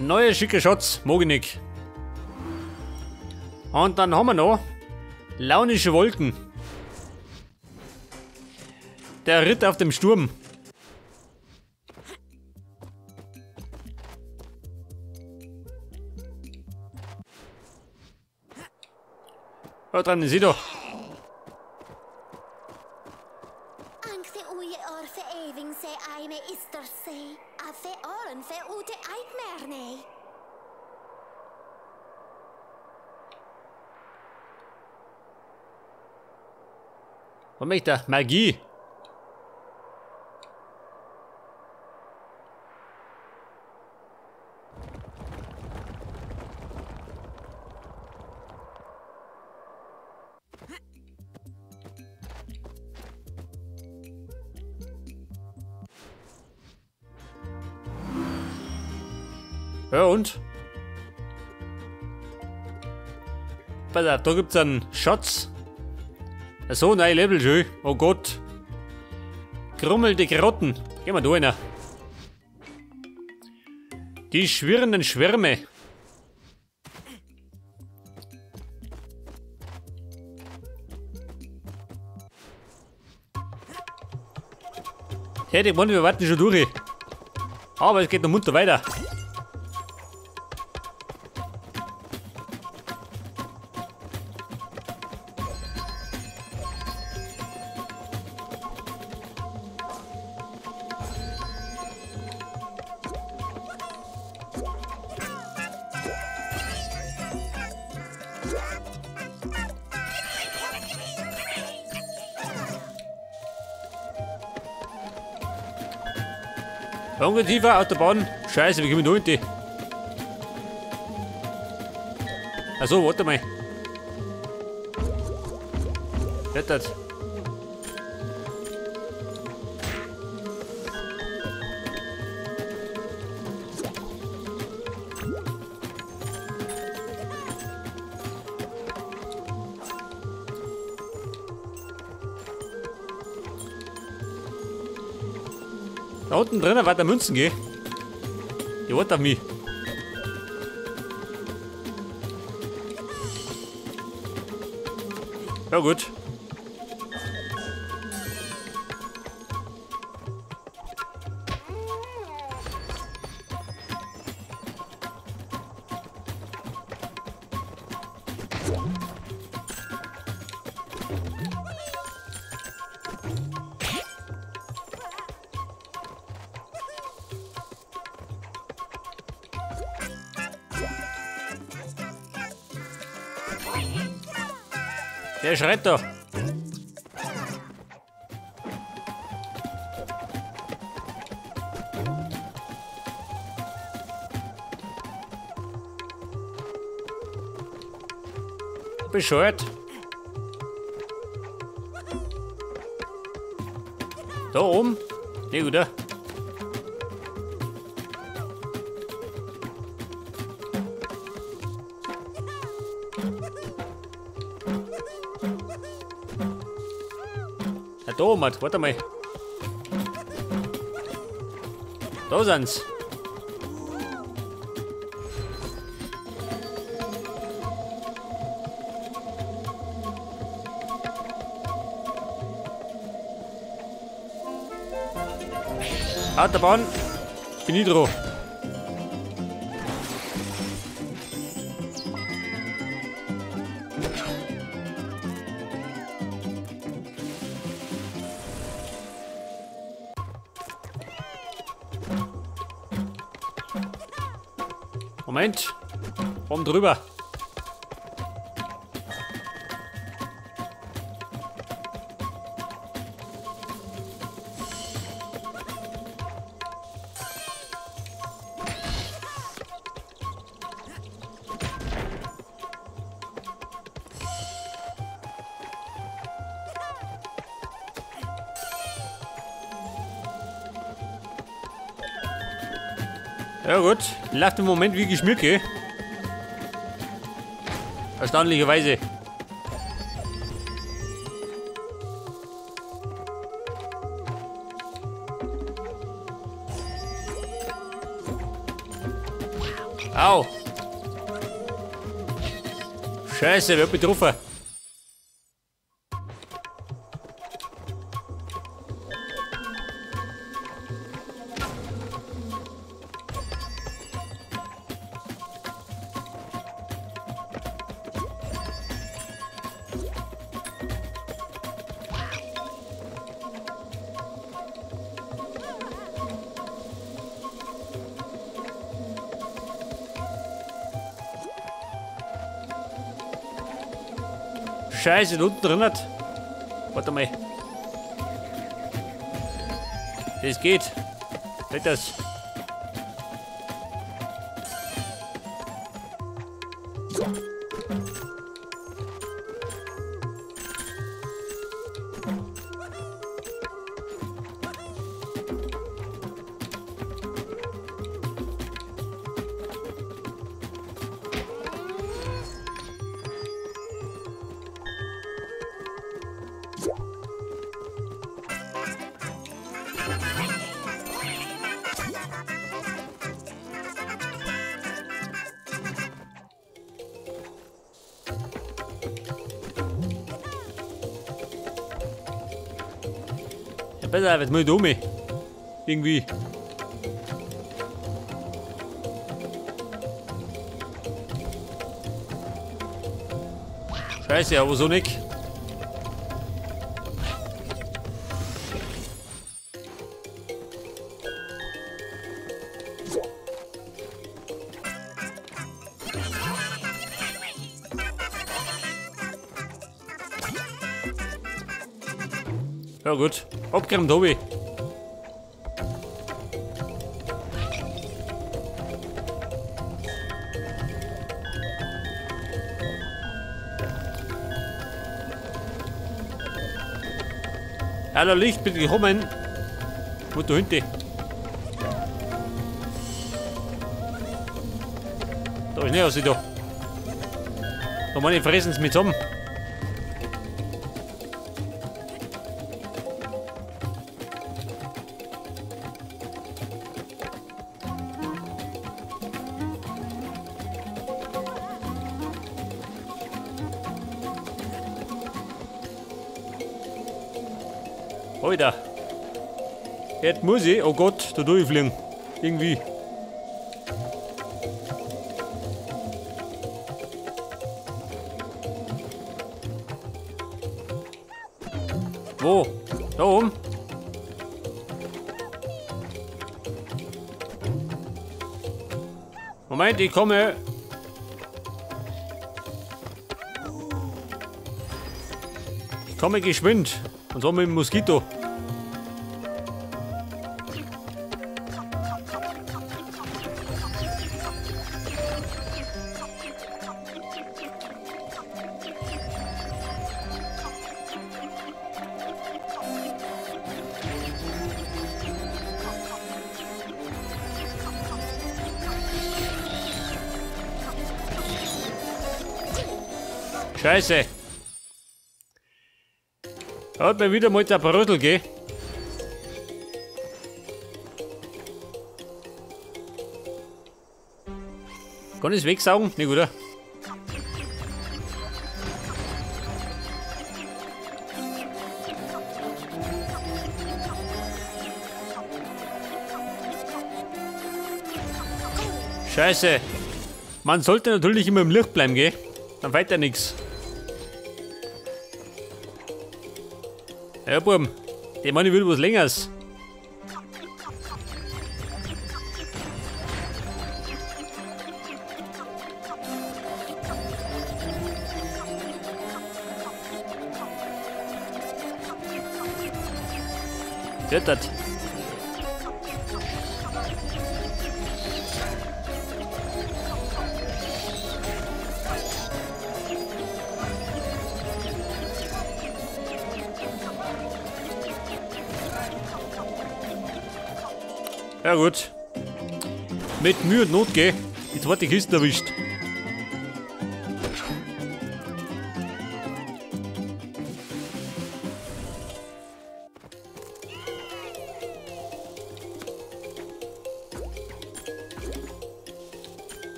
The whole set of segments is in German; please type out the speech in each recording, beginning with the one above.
Neue schicke Shots, mag ich nicht. Und dann haben wir noch launische Wolken. Der Ritter auf dem Sturm. Da dran ist sie doch. Was möchte der? Magie. Ja und? Pass auf, da gibt's einen Schatz. So, neue Level schon. Oh Gott. Krummelnde Grotten. Gehen wir da rein. Die schwirrenden Schwärme. Hey, die Mann, wir warten schon durch. Aber es geht noch munter weiter. Ungefähr Autobahn. Scheiße, wie kommen wir da hinten? Achso, warte mal. Rettet. Da unten drinnen war der Münzen, gell? Die wartet auf mich. Ja gut. Der schreit da. Bescheuert. Da oben? Nee, oder? Da oben, warte mal. Da sind's. Autobahn. Bin ich dran. Moment. Oben drüber. Ja gut, läuft im Moment wie geschmiert, gell? Erstaunlicherweise. Au! Scheiße, wer hat mich getroffen? Scheiße, da unten drin hat. Warte mal. Das geht. Nicht das. Pass auf, jetzt muss ich da oben. Irgendwie. Scheiße, aber so nicht. Ja gut, abgeräumt Tobi. Hallo Licht, bitte kommen. Wo da hinten? Da ist nicht aus da. Da meine ich fressen sie mit zusammen. Alter. Jetzt muss ich, oh Gott, da durchfliegen. Irgendwie. Wo? Da oben? Moment, ich komme. Ich komme geschwind. Und so mit dem Moskito. Scheiße. Hat mir wieder mal der Brödel, gell? Kann ich es wegsaugen? Nicht, oder? Scheiße. Man sollte natürlich immer im Licht bleiben, gell? Dann weiter nichts. Ja, Buben, der Mann will was Längeres. Hört das? Ja gut. Mit Mühe und Not, gell? Die zweite Kiste erwischt.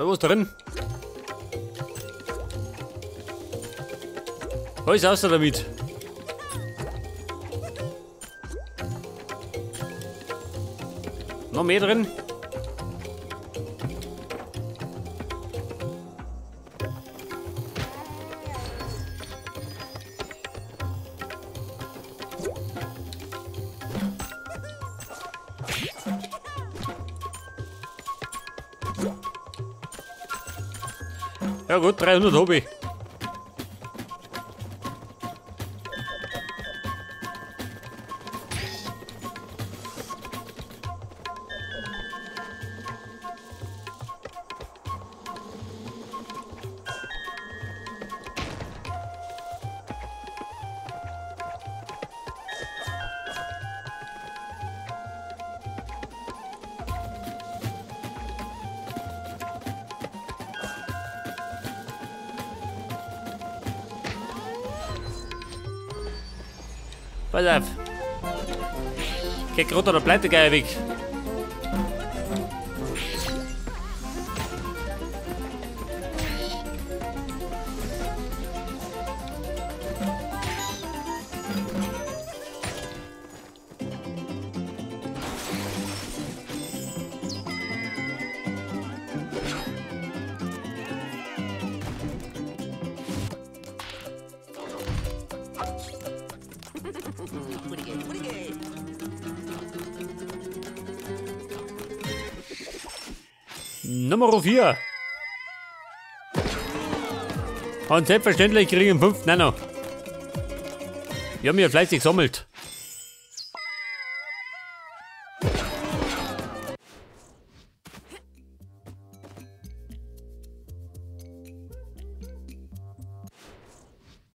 Da ist was drin. Was aus damit? Noch mehr drin? Ja gut, 300 habe ich. Pass auf. Geh gerade an der Pleitegeier weg. Nummer 4. Und selbstverständlich kriege ich einen 5. Nano. Wir haben hier fleißig gesammelt.